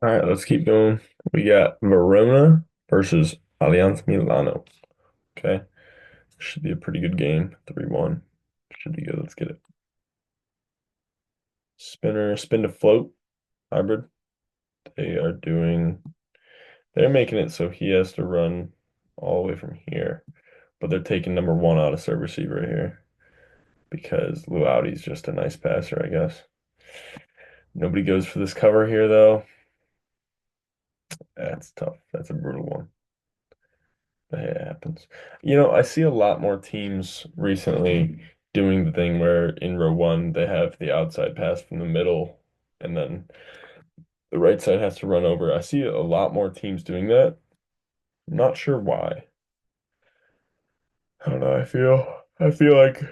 All right, let's keep going. We got Verona versus Allianz Milano. Okay. Should be a pretty good game. 3-1. Should be good. Let's get it. Spinner, spin to float hybrid. They are doing, they're making it so he has to run all the way from here. But they're taking number one out of serve receiver right here because Louati's just a nice passer, I guess. Nobody goes for this cover here, though. That's tough. That's a brutal one. But hey, it happens. I see a lot more teams recently doing the thing where in row one they have the outside pass from the middle and then the right side has to run over. I see a lot more teams doing that. I'm not sure why. I don't know. I feel like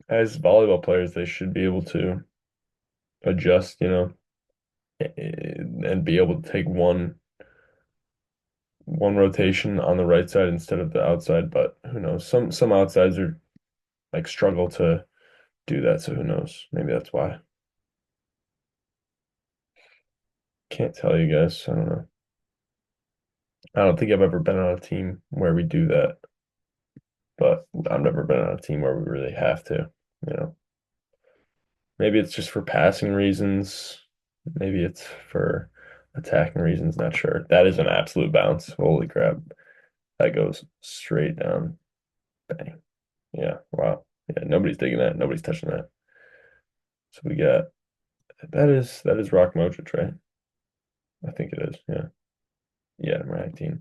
as volleyball players they should be able to adjust, and be able to take one rotation on the right side instead of the outside, but who knows? Some outsides are like struggle to do that, so who knows? Maybe that's why. Can't tell you guys. I don't know. I don't think I've ever been on a team where we do that, but I've never been on a team where we really have to, you know. Maybe it's just for passing reasons. Maybe it's for attacking reasons. Not sure. That is an absolute bounce. Holy crap. That goes straight down. Bang. Yeah. Wow. Yeah. Nobody's digging that. Nobody's touching that. So we got that is Rock Mojic, right? I think it is. Yeah. Yeah. Number 19.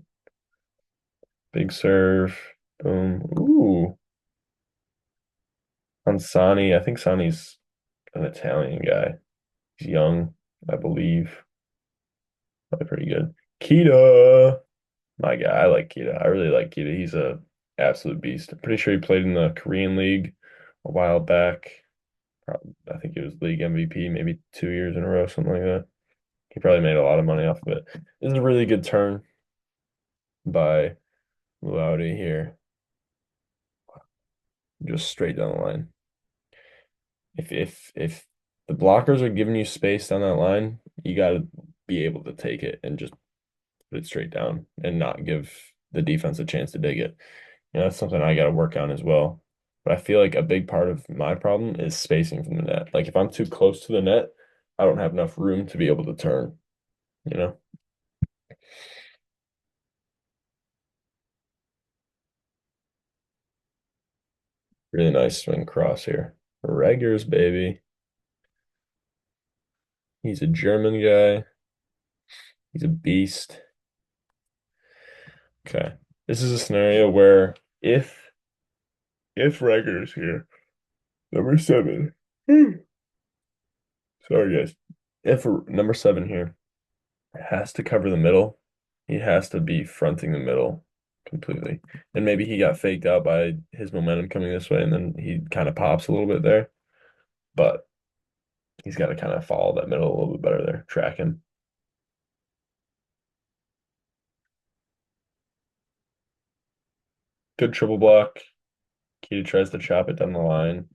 Big serve. Boom. Ooh. On Sani. I think Sani's an Italian guy. He's young, I believe. Probably pretty good. Keita. My guy. I like Keita. I really like Keita. He's a absolute beast. I'm pretty sure he played in the Korean League a while back. I think he was league MVP maybe 2 years in a row, something like that. He probably made a lot of money off of it. This is a really good turn by Louati here. Just straight down the line. If the blockers are giving you space down that line, you got to be able to take it and just put it straight down and not give the defense a chance to dig it. That's something I got to work on as well. But I feel like a big part of my problem is spacing from the net. Like if I'm too close to the net, I don't have enough room to be able to turn, you know? Really nice swing cross here. Reggers, baby. He's a German guy. He's a beast. Okay. This is a scenario where if Reggers here, number seven. Sorry, guys. If number seven here has to cover the middle, he has to be fronting the middle completely. And maybe he got faked out by his momentum coming this way, and then he kind of pops a little bit there. But he's got to kind of follow that middle a little bit better there, track him. Good triple block. Keita tries to chop it down the line.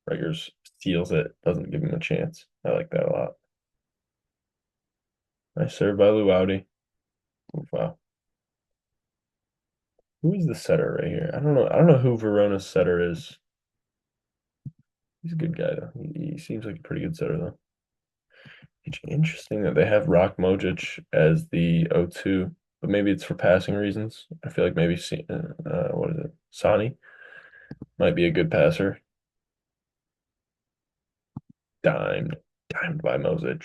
Reggers steals it, doesn't give him a chance. I like that a lot. Nice serve by Louati. Wow. Who is the setter right here? I don't know. I don't know who Verona's setter is. He's a good guy though. He seems like a pretty good setter though. It's interesting that they have Rock Mojic as the O2, but maybe it's for passing reasons. I feel like maybe what is it? Sani might be a good passer. Dimed, dimed by Mozic.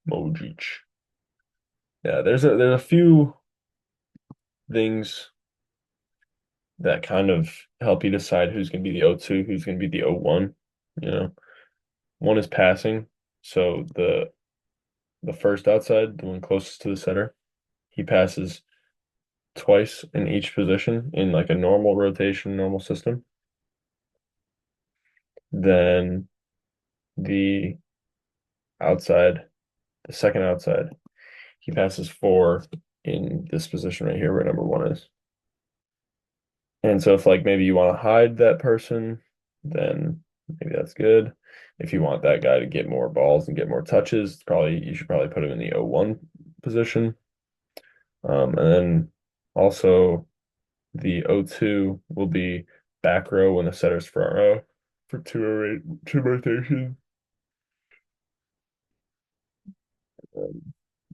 Mojic. Yeah, there's a few things that kind of help you decide who's going to be the O2, who's going to be the O1. You know, one is passing. So the first outside, the one closest to the center, he passes twice in each position in like a normal rotation, normal system. Then the outside, the second outside, he passes four in this position right here where number one is. And so if like maybe you want to hide that person, then maybe that's good. If you want that guy to get more balls and get more touches, probably you should probably put him in the 0-1 position. And then also the 0-2 will be back row when the setter's front row for two rotations.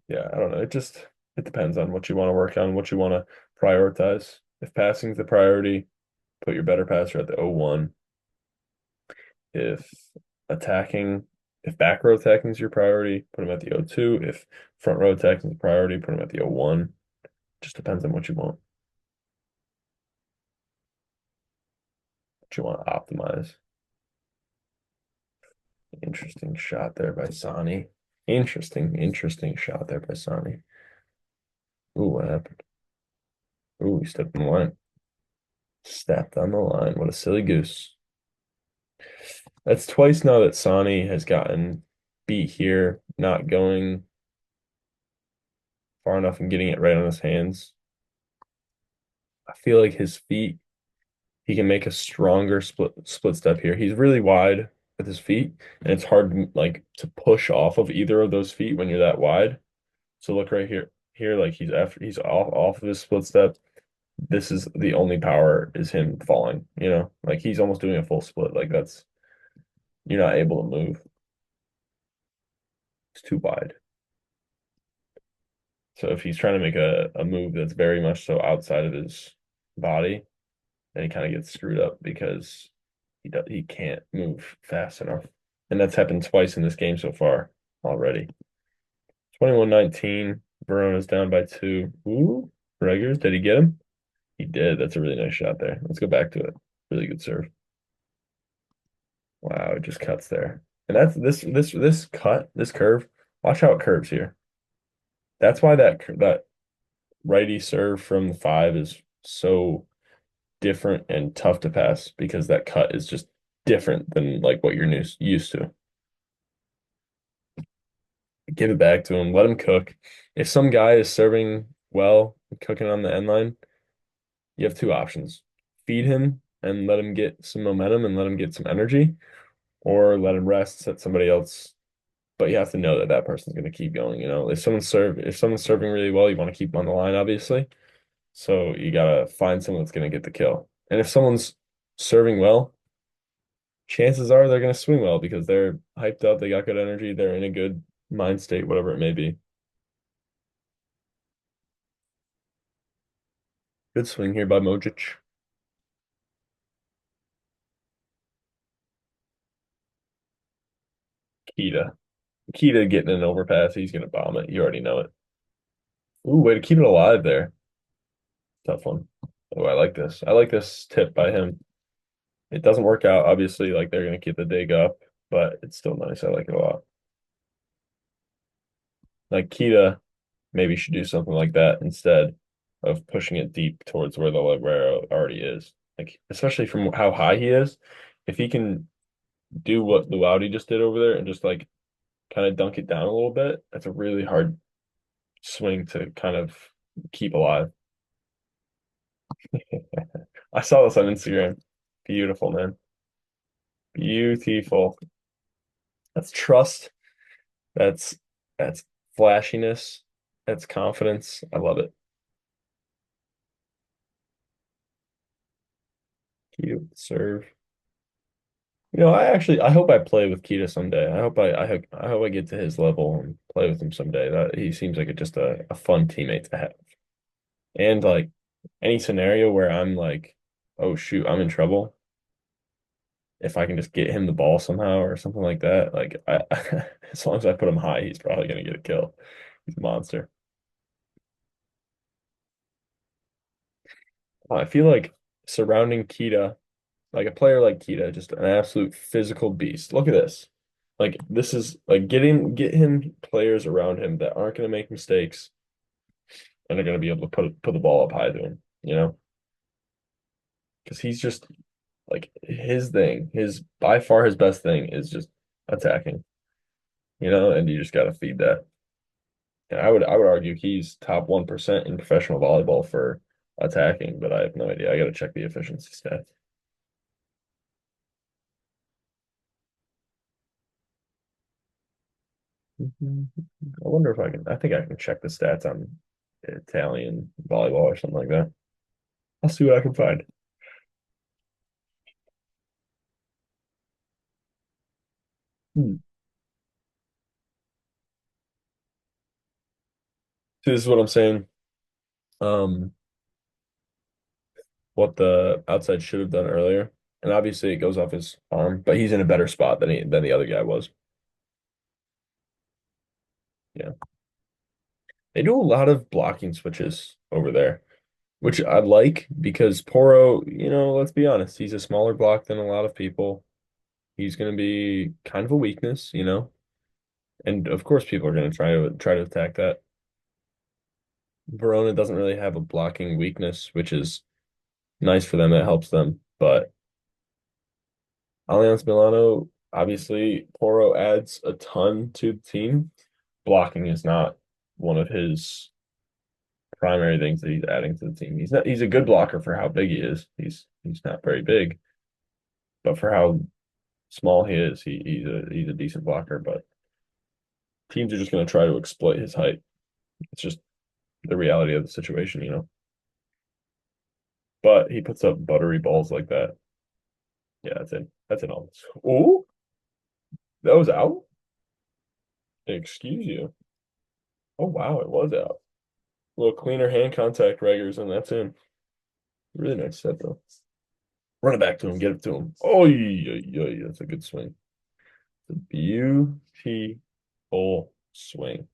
Yeah, I don't know. It depends on what you want to work on, what you want to prioritize. If passing's the priority, put your better passer at the 0-1. If attacking, if back row attacking is your priority, put him at the 0-2. If front row attacking is the priority, put him at the 0-1. Just depends on what you want to optimize. Interesting shot there by Sani. Interesting shot there by Sani. Ooh, what happened? Ooh, he stepped on the line. Stepped on the line. What a silly goose. That's twice now that Sani has gotten beat here, not going far enough and getting it right on his hands. I feel like his feet, he can make a stronger split step here. He's really wide with his feet, and it's hard like to push off of either of those feet when you're that wide. So look right here. Here, like he's off of his split step. This is the only power is him falling, Like he's almost doing a full split. Like that's you're not able to move. It's too wide. So if he's trying to make a move that's very much so outside of his body, then he kind of gets screwed up because he can't move fast enough. And that's happened twice in this game so far already. 21-19. Verona's down by 2. Ooh, Reggers, did he get him? He did. That's a really nice shot there. Let's go back to it. Really good serve. Wow, it just cuts there. And that's this curve. Watch how it curves here. That's why that righty serve from the 5 is so different and tough to pass because that cut is just different than like what you're used to. Give it back to him, let him cook. If some guy is serving well, cooking on the end line, you have two options. Feed him and let him get some momentum and let him get some energy, or let him rest, set somebody else. But you have to know that that person's going to keep going. If someone's serving really well, you want to keep them on the line, obviously. So you gotta find someone that's going to get the kill. And if someone's serving well, chances are they're going to swing well because they're hyped up, they got good energy, they're in a good mind state, whatever it may be. Good swing here by Mozic. Keita. Keita getting an overpass. He's going to bomb it. You already know it. Ooh, way to keep it alive there. Tough one. Oh, I like this. I like this tip by him. It doesn't work out, obviously, like they're going to keep the dig up, but it's still nice. I like it a lot. Like Keita maybe should do something like that instead of pushing it deep towards where the libero already is. Like, especially from how high he is, if he can do what Louati just did over there and just like kind of dunk it down a little bit, that's a really hard swing to kind of keep alive. I saw this on Instagram. Beautiful, man. Beautiful. That's trust. That's that's flashiness. That's confidence. I love it. Cute serve. I hope I play with Keita someday. I hope I get to his level and play with him someday. That he seems like just a fun teammate to have. And like any scenario where I'm like, oh shoot, I'm in trouble. If I can just get him the ball somehow or something like that, as long as I put him high, he's probably gonna get a kill. He's a monster. I feel like surrounding Keita, like a player like Keita, just an absolute physical beast. Look at this. Like this is like get him players around him that aren't gonna make mistakes and are gonna be able to put the ball up high to him, Because he's just like his thing, his by far his best thing is just attacking, and you just gotta feed that. And I would argue he's top 1% in professional volleyball for attacking, but I have no idea. I gotta check the efficiency stats. Mhm. I wonder if I can. I think I can check the stats on Italian volleyball or something like that. I'll see what I can find. Hmm. See, this is what I'm saying. Um, what the outside should have done earlier, and obviously it goes off his arm, but he's in a better spot than the other guy was. Yeah, they do a lot of blocking switches over there, which I like because Porro, let's be honest, he's a smaller block than a lot of people. He's going to be kind of a weakness. And of course, people are going to try to attack that. Verona doesn't really have a blocking weakness, which is nice for them. It helps them. But Allianz Milano, obviously, Porro adds a ton to the team. Blocking is not one of his primary things that he's adding to the team. He's a good blocker for how big he is. He's not very big, but for how small he is, he's a decent blocker. But teams are just going to try to exploit his height. It's just the reality of the situation. But he puts up buttery balls like that. Yeah, that's it. That's an all. Oh, that was out. Excuse you. Oh wow, it was out. A little cleaner hand contact, Reggers, and that's in. Really nice set though. Run it back to him, get it to him. Oh, yeah, that's a good swing. It's a beautiful swing.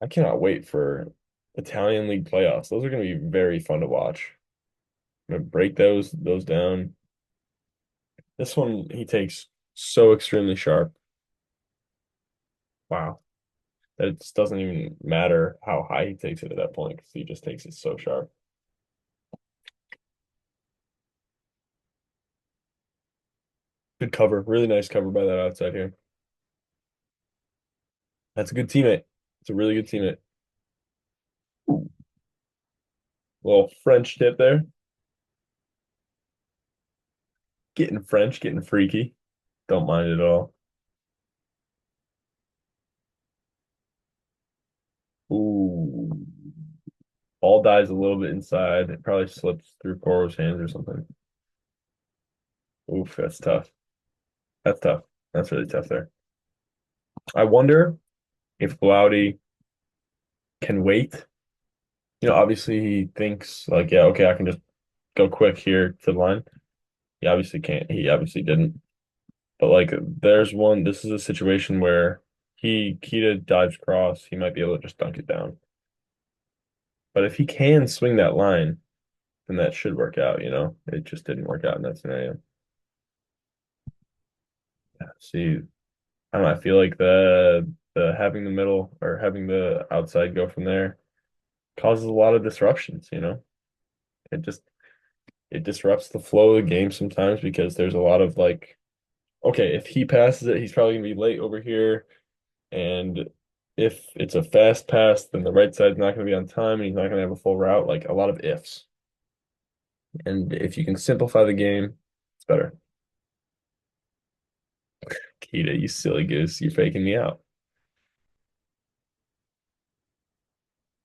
I cannot wait for Italian League playoffs. Those are going to be very fun to watch. I'm gonna break those down. This one he takes so extremely sharp. Wow. That it just doesn't even matter how high he takes it at that point because he just takes it so sharp. Good cover. Really nice cover by that outside here. That's a good teammate. It's a really good teammate. Ooh, little French tip there. Getting French, getting freaky. Don't mind it at all. Ooh. Ball dies a little bit inside. It probably slips through Porro's hands or something. Oof, that's tough. That's tough. That's really tough there. I wonder if Louati can wait. Obviously he thinks like, yeah, okay, I can just go quick here to the line. He obviously can't. He obviously didn't. But like, there's one. This is a situation where Keita dives cross. He might be able to just dunk it down. But if he can swing that line, then that should work out. It just didn't work out in that scenario. See, I don't know. I feel like the having the middle or having the outside go from there causes a lot of disruptions. It just it disrupts the flow of the game sometimes because there's a lot of like, okay, if he passes it, he's probably gonna be late over here. And if it's a fast pass, then the right side's not going to be on time and he's not going to have a full route. Like a lot of ifs. And if you can simplify the game, it's better. Keita, you silly goose, you're faking me out.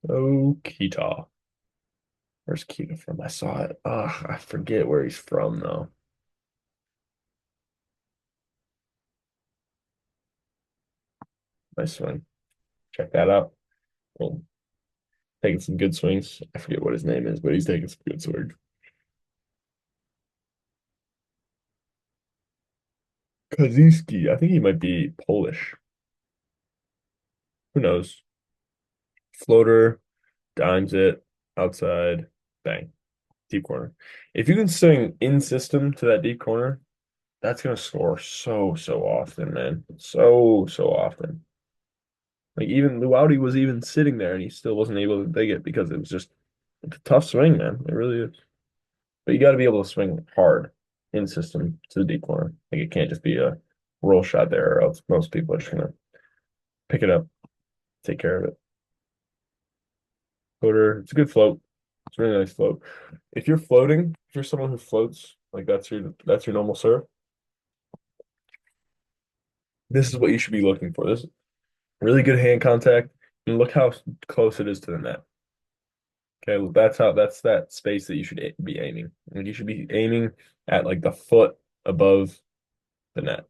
Oh, Keita. Where's Keita from? I saw it. Ugh, I forget where he's from though. Nice swing. Check that out. Well, taking some good swings. I forget what his name is, but he's taking some good swings. Kaziski. I think he might be Polish. Who knows? Floater, dimes it, outside, bang. Deep corner. If you can swing in system to that deep corner, that's gonna score so often, man. So often. Like even Louati was even sitting there and he still wasn't able to dig it because it's a tough swing, man. It really is. But you got to be able to swing hard in system to the deep corner. Like it can't just be a roll shot there, or else most people are just gonna pick it up, take care of it. Floater, it's a good float. It's a really nice float. If you're floating, if you're someone who floats, like that's your normal serve. This is what you should be looking for. This really good hand contact, and look how close it is to the net. Okay, well, that's that space that you should be aiming. Like you should be aiming at like the foot above the net.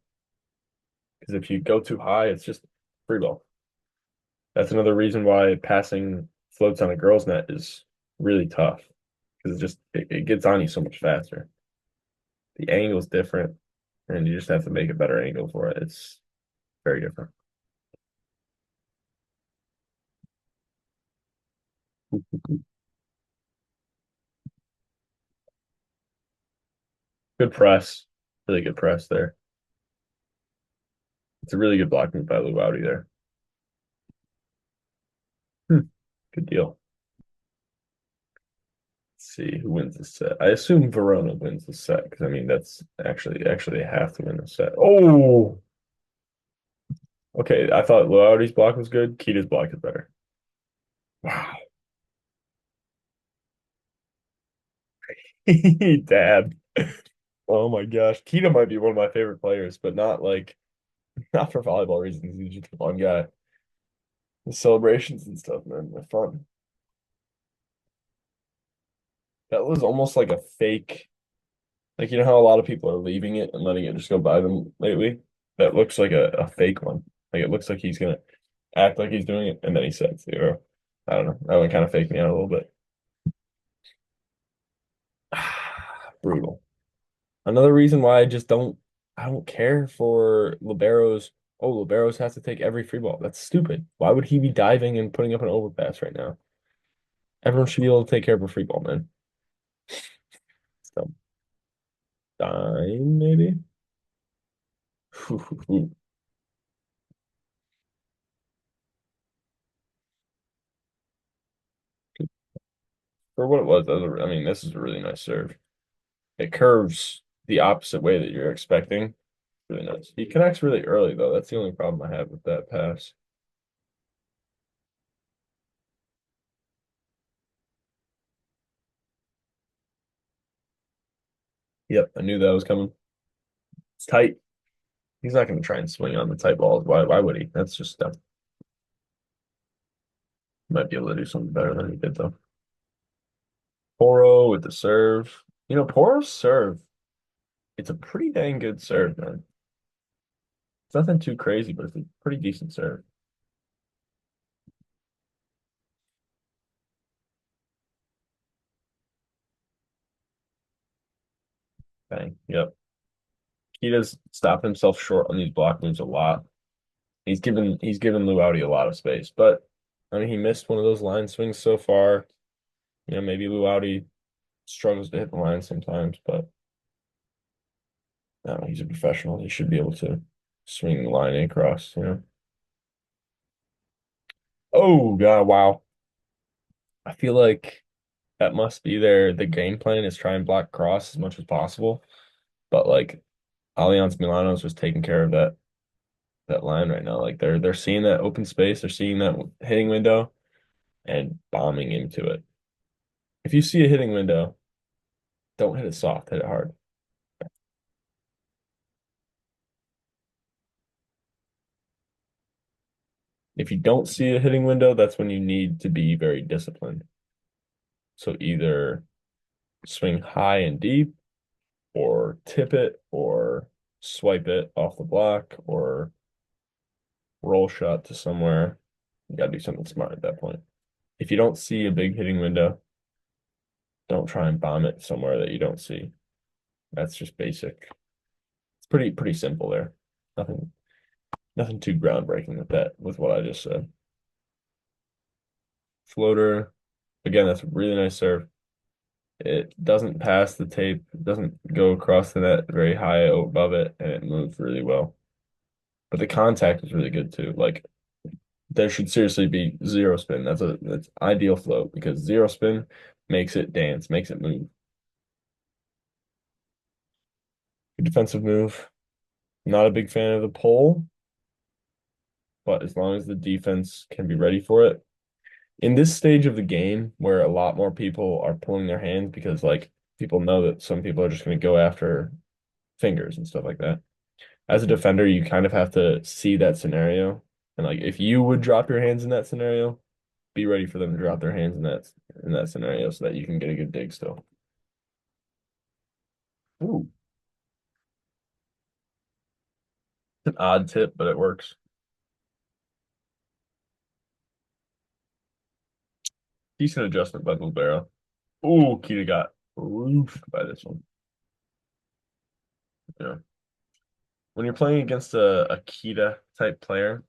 Because if you go too high, it's just free ball. That's another reason why passing floats on a girl's net is really tough. Because it gets on you so much faster. The angle's different, and you just have to make a better angle for it. It's very different. Good press. Really good press there. It's a really good block move by Louati there. Hmm. Good deal. Let's see who wins the set. I assume Verona wins the set because I mean that's actually they have to win the set. Oh, okay. I thought Louati's block was good. Keita's block is better. Wow. Dad. Oh my gosh. Keita might be one of my favorite players, but not for volleyball reasons. He's just a fun guy. The celebrations and stuff, man, they're fun. That was almost like a fake, like you know how a lot of people are leaving it and letting it just go by them lately? That looks like a fake one. Like it looks like he's gonna act like he's doing it and then he sets zero. I don't know. That one kind of faked me out a little bit. Brutal. Another reason why I don't care for liberos. Oh, liberos has to take every free ball. That's stupid. Why would he be diving and putting up an overpass right now? Everyone should be able to take care of a free ball, man. So, dime maybe. For what it was, I mean, this is a really nice serve. It curves the opposite way that you're expecting. Really nice. He connects really early though. That's the only problem I have with that pass. Yep, I knew that was coming. It's tight. He's not going to try and swing on the tight balls. Why would he? That's just dumb. Might be able to do something better than he did though. Porro with the serve. You know, Porro's serve, it's a pretty dang good serve, man. It's nothing too crazy, but it's a pretty decent serve. Bang. Yep. He does stop himself short on these block moves a lot. He's given Louati a lot of space, but I mean he missed one of those line swings so far. You know, maybe Louati struggles to hit the line sometimes, but no, he's a professional. He should be able to swing the line across, you know. Oh God, wow. I feel like that must be the game plan is try and block cross as much as possible. But like Allianz Milano's just taking care of that line right now. Like they're seeing that open space, they're seeing that hitting window and bombing into it. If you see a hitting window, don't hit it soft, hit it hard. If you don't see a hitting window, that's when you need to be very disciplined. So either swing high and deep or tip it or swipe it off the block or roll shot to somewhere. You got to do something smart at that point. If you don't see a big hitting window, don't try and bomb it somewhere that you don't see. That's just basic. It's pretty simple there. Nothing nothing too groundbreaking with that, with what I just said. Floater, again, that's a really nice serve. It doesn't pass the tape, it doesn't go across the net very high above it, and it moves really well. But the contact is really good too. Like there should seriously be zero spin. That's ideal float because zero spin makes it dance, makes it move. Good defensive move. Not a big fan of the pull, but as long as the defense can be ready for it. In this stage of the game where a lot more people are pulling their hands because like people know that some people are just going to go after fingers and stuff like that. as a defender, you kind of have to see that scenario. And like if you would drop your hands in that scenario, be ready for them to drop their hands in that scenario so that you can get a good dig still. Ooh, it's an odd tip, but it works. Decent adjustment by Libero. Ooh, Keita got roofed by this one. Yeah. When you're playing against a Keita type player,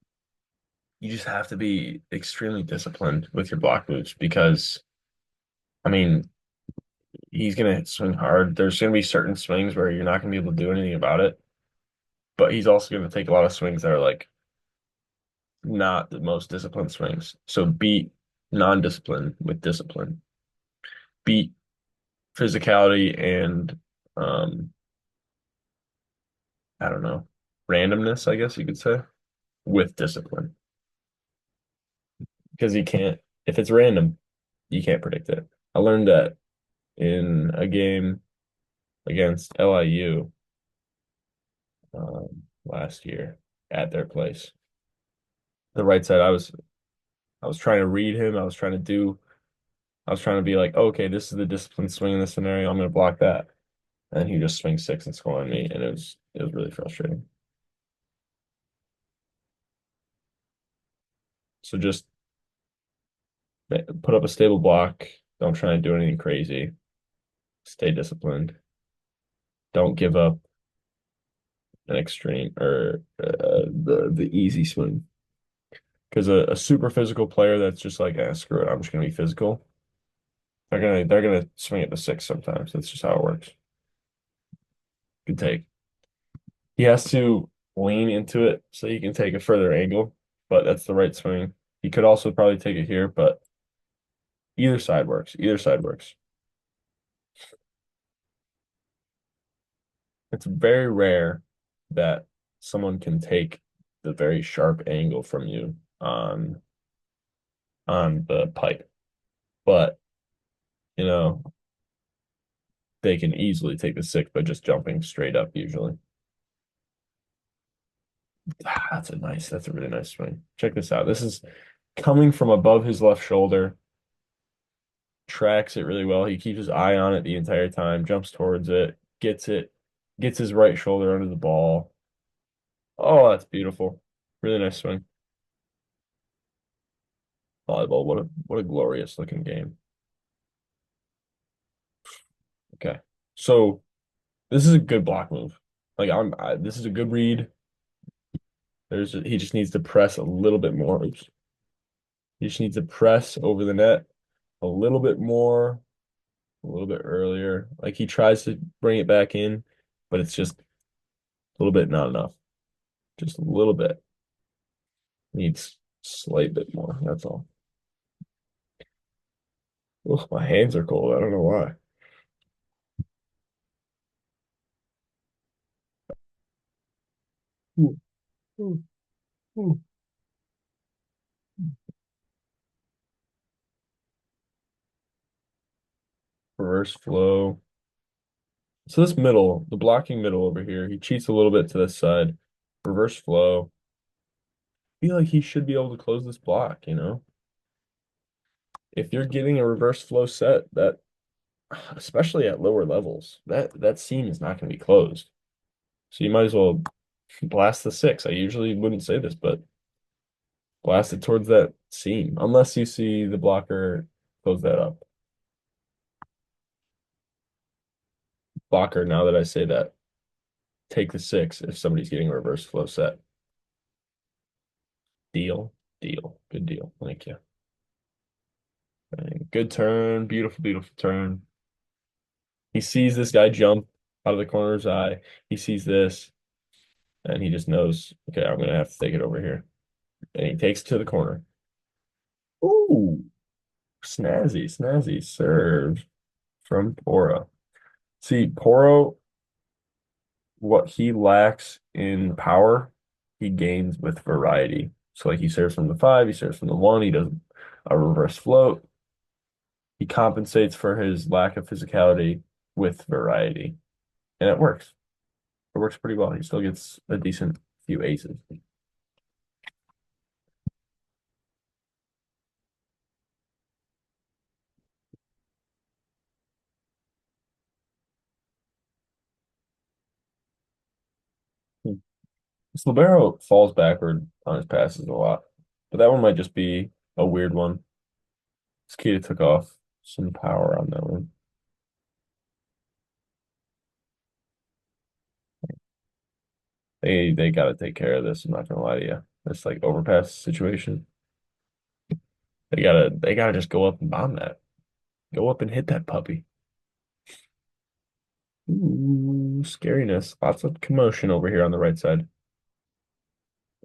you just have to be extremely disciplined with your block moves because I mean he's gonna swing hard. There's gonna be certain swings where you're not gonna be able to do anything about it, but he's also gonna take a lot of swings that are like not the most disciplined swings. So beat non-discipline with discipline. Beat physicality and um I don't know, randomness, I guess you could say, with discipline. Because you can't if it's random, you can't predict it. I learned that in a game against LIU last year at their place. The right side, I was trying to read him. I was trying to be like, okay, this is the discipline swing in this scenario. I'm going to block that. And he just swings six and score on me, and it was really frustrating. So just put up a stable block. Don't try and do anything crazy. Stay disciplined. Don't give up an extreme or the easy swing. Because a super physical player that's just like, screw it, I'm just gonna be physical. They're gonna swing at the six sometimes. That's just how it works. Good take. He has to lean into it so he can take a further angle, but that's the right swing. He could also probably take it here, but either side works. Either side works. It's very rare that someone can take the very sharp angle from you on the pipe, but you know they can easily take the six by just jumping straight up usually. That's a really nice swing. Check this out. This is coming from above his left shoulder, tracks it really well. He keeps his eye on it the entire time, jumps towards it, gets his right shoulder under the ball. Oh, that's beautiful. Really nice swing. Volleyball, what a glorious looking game. Okay. So this is a good block move. This is a good read. He just needs to press a little bit more. Oops. He just needs to press over the net a little bit more, a little bit earlier. Like he tries to bring it back in, but it's just a little bit not enough. Just a little bit. Needs slight bit more. That's all. Ugh, my hands are cold. I don't know why. Ooh, ooh, ooh. Reverse flow. So this middle, the blocking middle over here, he cheats a little bit to this side. Reverse flow. I feel like he should be able to close this block, you know? If you're getting a reverse flow set, that especially at lower levels, that seam is not going to be closed. So you might as well blast the six. I usually wouldn't say this, but blast it towards that seam, unless you see the blocker close that up. Blocker, now that I say that, take the six if somebody's getting a reverse flow set. Deal, deal, good deal. Thank you. Good turn, beautiful, beautiful turn. He sees this guy jump out of the corner of his eye. He sees this, and he just knows, okay, I'm gonna have to take it over here. And he takes it to the corner. Ooh, snazzy, snazzy serve from Porro. See, Porro, what he lacks in power, he gains with variety. So like he serves from the five, he serves from the one, he does a reverse float. He compensates for his lack of physicality with variety. And it works. It works pretty well. He still gets a decent few aces. Hmm. Libero falls backward on his passes a lot, but that one might just be a weird one. Skita took off some power on that one. They got to take care of this. I'm not gonna lie to you. This like overpass situation. They gotta just go up and bomb that. Go up and hit that puppy. Ooh, scariness. Lots of commotion over here on the right side.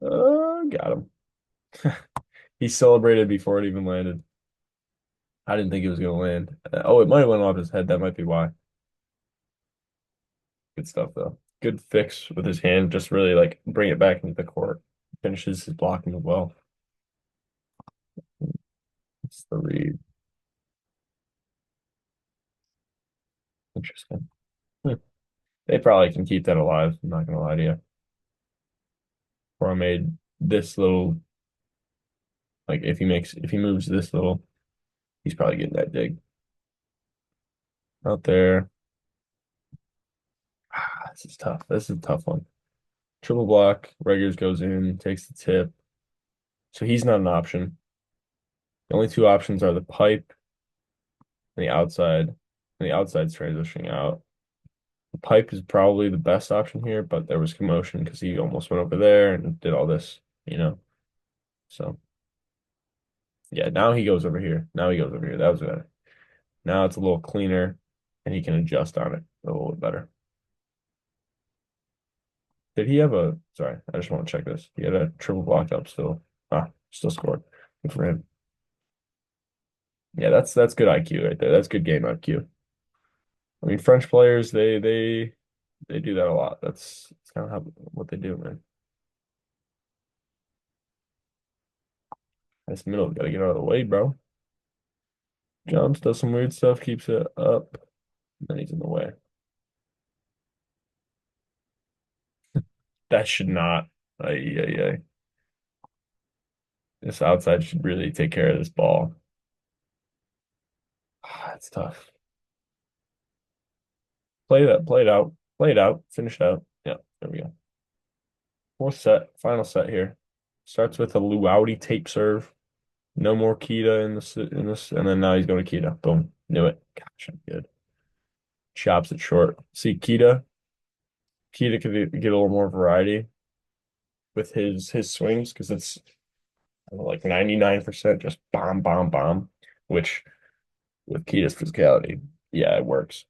Got him. He celebrated before it even landed. I didn't think it was gonna land. Oh, it might have went off his head. That might be why. Good stuff though. Good fix with his hand. Just really like bring it back into the court. Finishes his blocking as well. It's the read. Interesting. Hmm. They probably can keep that alive. I'm not gonna lie to you. Or I made this little like if he moves this little, he's probably getting that dig out there. This is tough. This is a tough one. Triple block. Reggers goes in, takes the tip. So he's not an option. The only two options are the pipe and the outside. And the outside's transitioning out. The pipe is probably the best option here, but there was commotion because he almost went over there and did all this, you know. So yeah, now he goes over here. Now he goes over here. That was better. Now it's a little cleaner and he can adjust on it a little bit better. Did he have a, sorry, I just want to check this. He had a triple block up still. Still scored. Good for him. Yeah, that's good IQ right there. That's good game IQ. I mean, French players, they do that a lot. That's kind of how what they do, man. This middle gotta get out of the way, bro. Jumps, does some weird stuff, keeps it up, and then he's in the way. That should not. Ay, ay, ay. This outside should really take care of this ball. It's tough. Play it out, play it out, finish it out. Yeah, there we go. Fourth set, final set here. Starts with a Louati tape serve. No more Keita in this, and then now he's going to Keita. Boom, knew it. Gosh, I'm good. Chops it short. See, Keita could get a little more variety with his swings because it's I don't know, like 99% just bomb, bomb, bomb, which with Keita's physicality, yeah, it works.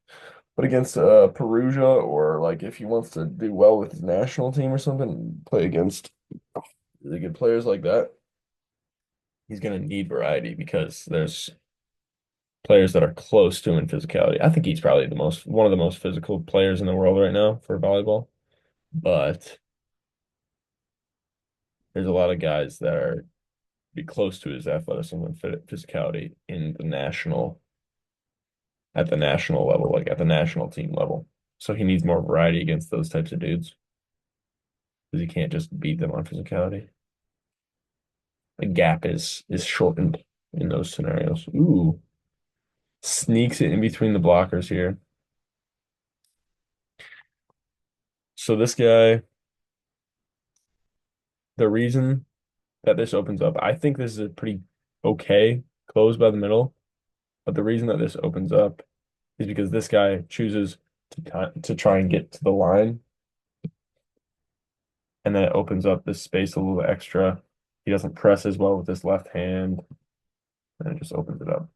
But against Perugia or like if he wants to do well with his national team or something, play against really good players like that, he's gonna need variety because there's players that are close to him in physicality. I think he's probably the most one of the most physical players in the world right now for volleyball. But there's a lot of guys that are be close to his athleticism and physicality in the national at the national level, like at the national team level. So he needs more variety against those types of dudes because he can't just beat them on physicality. The gap is shortened in those scenarios. Ooh, sneaks it in between the blockers here. So this guy, the reason that this opens up, I think this is a pretty okay close by the middle, but the reason that this opens up is because this guy chooses to try and get to the line, and then it opens up this space a little extra. He doesn't press as well with his left hand, and it just opens it up.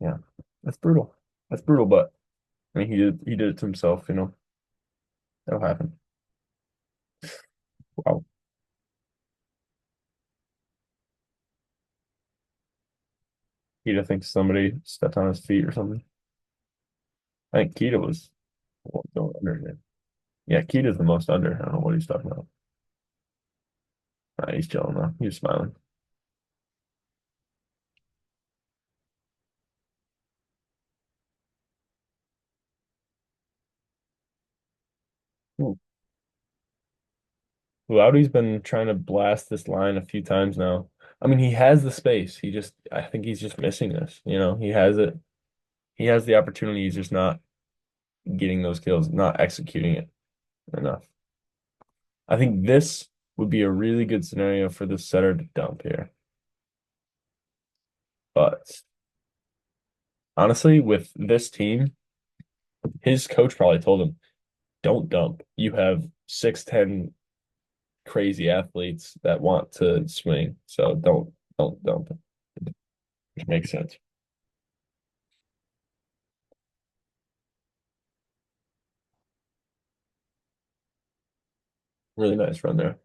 Yeah, that's brutal. That's brutal, but I mean, he did it to himself, you know. That'll happen. Wow. Keita thinks somebody stepped on his feet or something. I think Keita was going under here. Yeah, Keita's the most under. I don't know what he's talking about. He's chilling though. He's smiling. Ooh. Louati's been trying to blast this line a few times now. I mean, he has the space. I think he's just missing this. He has it. He has the opportunity. He's just not getting those kills, not executing it enough. I think this would be a really good scenario for the setter to dump here. But honestly, with this team, his coach probably told him, don't dump. You have 6'10" crazy athletes that want to swing. So don't dump it. Which makes sense. Really nice run there.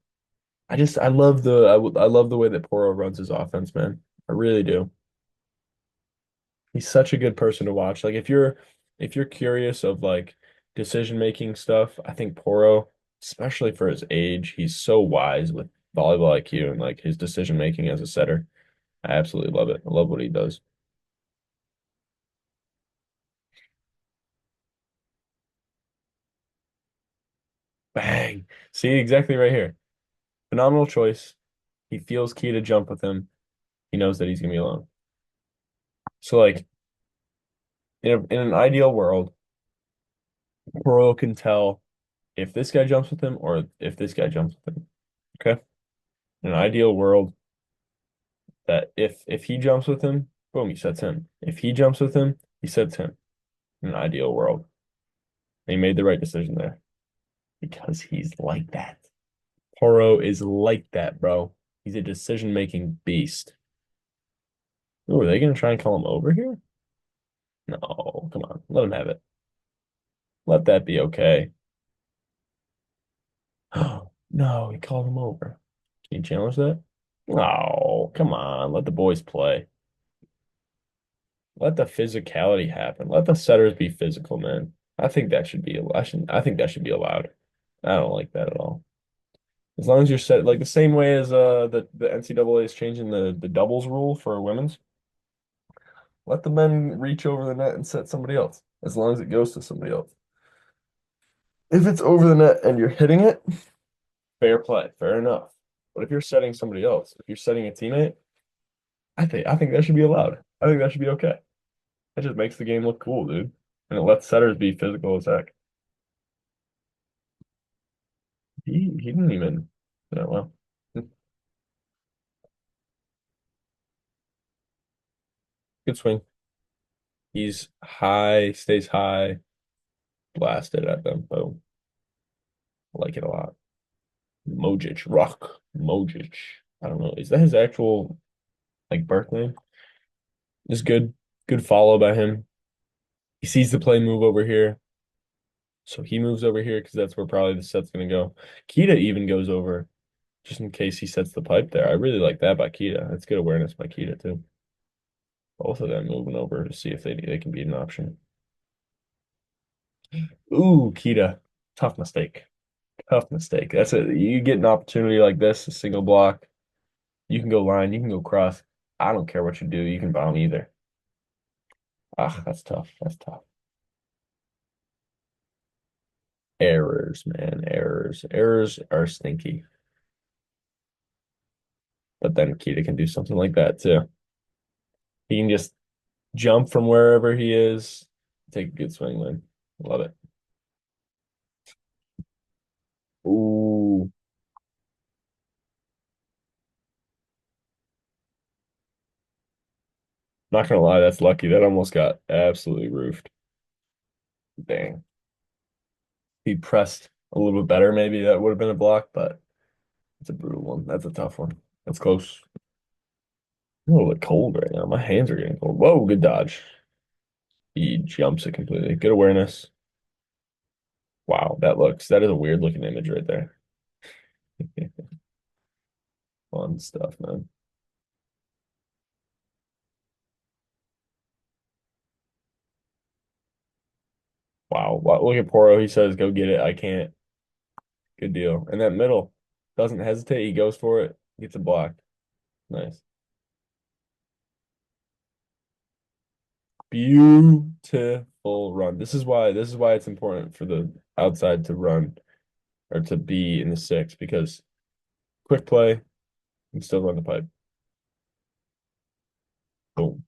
I love the way that Porro runs his offense, man. I really do. He's such a good person to watch. Like if you're curious of like decision making stuff, I think Porro, especially for his age, he's so wise with volleyball IQ and like his decision making as a setter. I absolutely love it. I love what he does. Bang. See exactly right here. Phenomenal choice. He feels key to jump with him. He knows that he's gonna be alone. So like in an ideal world, Porro can tell if this guy jumps with him or if this guy jumps with him. Okay. In an ideal world, that if he jumps with him, boom, he sets him. If he jumps with him, he sets him. In an ideal world. And he made the right decision there because he's like that. Porro is like that, bro. He's a decision-making beast. Oh, are they gonna try and call him over here? No, come on. Let him have it. Let that be okay. Oh, no, he called him over. Can you challenge that? Oh, come on. Let the boys play. Let the physicality happen. Let the setters be physical, man. I think that should be allowed. I don't like that at all. As long as you're set like the same way as the NCAA is changing the doubles rule for women's, let the men reach over the net and set somebody else, as long as it goes to somebody else. If it's over the net and you're hitting it, fair play, fair enough. But if you're setting somebody else, if you're setting a teammate, I think that should be allowed. I think that should be okay. That just makes the game look cool, dude. And it lets setters be physical as heck. He didn't even. Yeah, well, good swing. He's high, stays high, blasted at them. Boom. I like it a lot. Mojic, Rock Mojic. I don't know. Is that his actual like birth name? Is good. Good follow by him. He sees the play move over here. So he moves over here because that's where probably the set's gonna go. Keita even goes over just in case he sets the pipe there. I really like that by Keita. That's good awareness by Keita too. Both of them moving over to see if they can be an option. Ooh, Keita. Tough mistake. Tough mistake. That's it. You get an opportunity like this, a single block. You can go line, you can go cross. I don't care what you do. You can bomb either. Ah, that's tough. That's tough. Errors, man. Errors. Errors are stinky. But then Keita can do something like that too. He can just jump from wherever he is, take a good swing, man. Love it. Ooh, not gonna lie, that's lucky. That almost got absolutely roofed. Dang. He pressed a little bit better, maybe that would have been a block, but it's a brutal one. That's a tough one. That's close. I'm a little bit cold right now. My hands are getting cold. Whoa, good dodge. He jumps it completely. Good awareness. Wow, that is a weird looking image right there. Fun stuff, man. Wow. Wow. Look at Porro. He says, go get it. I can't. Good deal. And that middle doesn't hesitate. He goes for it. Gets it blocked. Nice. Beautiful run. This is why it's important for the outside to run or to be in the six because Quick play and still run the pipe. Boom.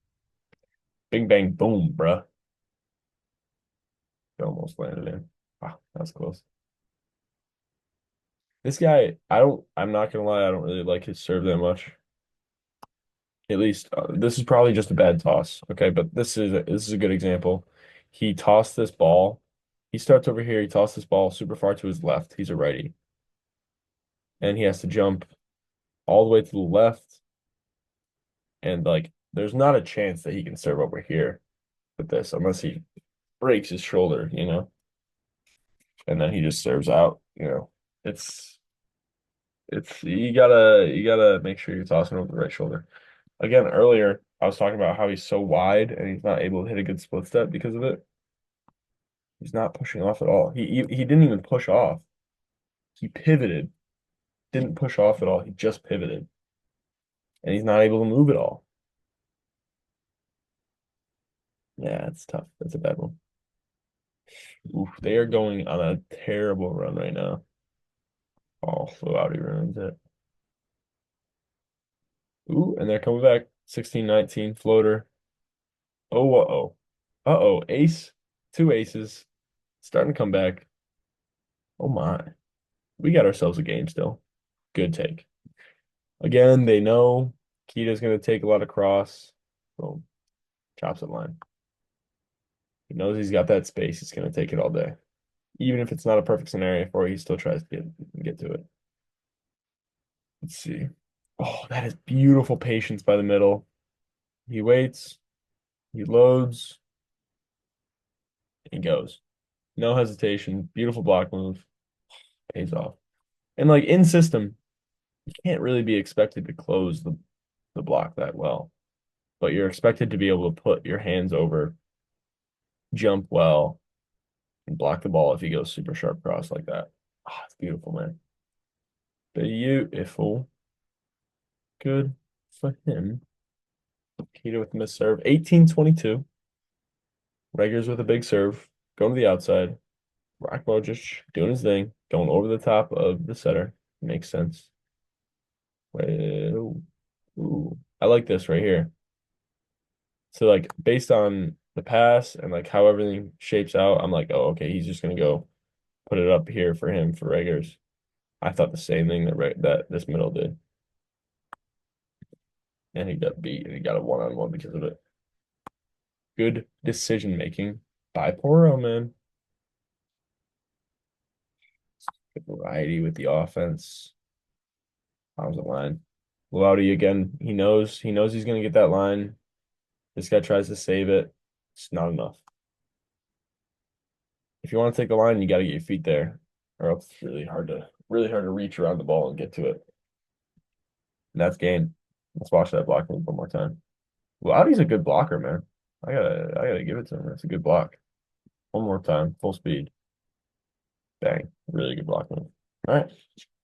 Bing, bang, boom, bruh. It almost landed in. Wow, that's close. This guy, I'm not gonna lie, I don't really like his serve that much. At least this is probably just a bad toss. Okay, but this is a good example. He tossed this ball. He starts over here. He tossed this ball super far to his left. He's a righty, and he has to jump all the way to the left. And like, there's not a chance that he can serve over here with this unless he breaks his shoulder, and then he just serves out. It's you gotta make sure you're tossing over the right shoulder. Again, earlier I was talking about how he's so wide and he's not able to hit a good split step because of it. He's not pushing off at all. He didn't even push off. He pivoted, didn't push off at all. He just pivoted, and he's not able to move at all. Yeah, it's tough. That's a bad one. Oof, they are going on a terrible run right now. Oh, Louati ruins it. Ooh, and they're coming back. 16-19 floater. Oh, uh-oh. Uh-oh, ace. Two aces. Starting to come back. Oh my. We got ourselves a game still. Good take. Again, they know Keita's going to take a lot of cross. Boom. Chops it line. He knows he's got that space. He's going to take it all day. Even if it's not a perfect scenario for it, he still tries to get to it. Let's see. Oh, that is beautiful patience by the middle. He waits. He loads. He goes. No hesitation. Beautiful block move. Pays off. And like in system, you can't really be expected to close the block that well. But you're expected to be able to put your hands over, jump well, and block the ball if he goes super sharp cross like that. Ah, it's beautiful, man. Beautiful. Good for him. Keita with the missed serve. 18-22. Reggers with a big serve. Going to the outside. Rockmo just doing his thing. Going over the top of the setter. Makes sense. Well, ooh. I like this right here. So like based on the pass and like how everything shapes out, I'm like, oh, okay, he's just gonna go put it up here for him for Reggers. I thought the same thing that this middle did. And he got beat and he got a one-on-one because of it. Good decision making by Porro, man. Good variety with the offense. How's the line? Louati again. He knows he's gonna get that line. This guy tries to save it. It's not enough. If you want to take the line, you got to get your feet there, or else it's really hard to reach around the ball and get to it. And that's game. Let's watch that block move one more time. Louti's a good blocker, man. I gotta give it to him. That's a good block. One more time, full speed. Bang. Really good block move. All right.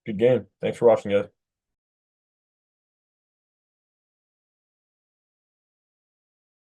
Good game. Thanks for watching, guys.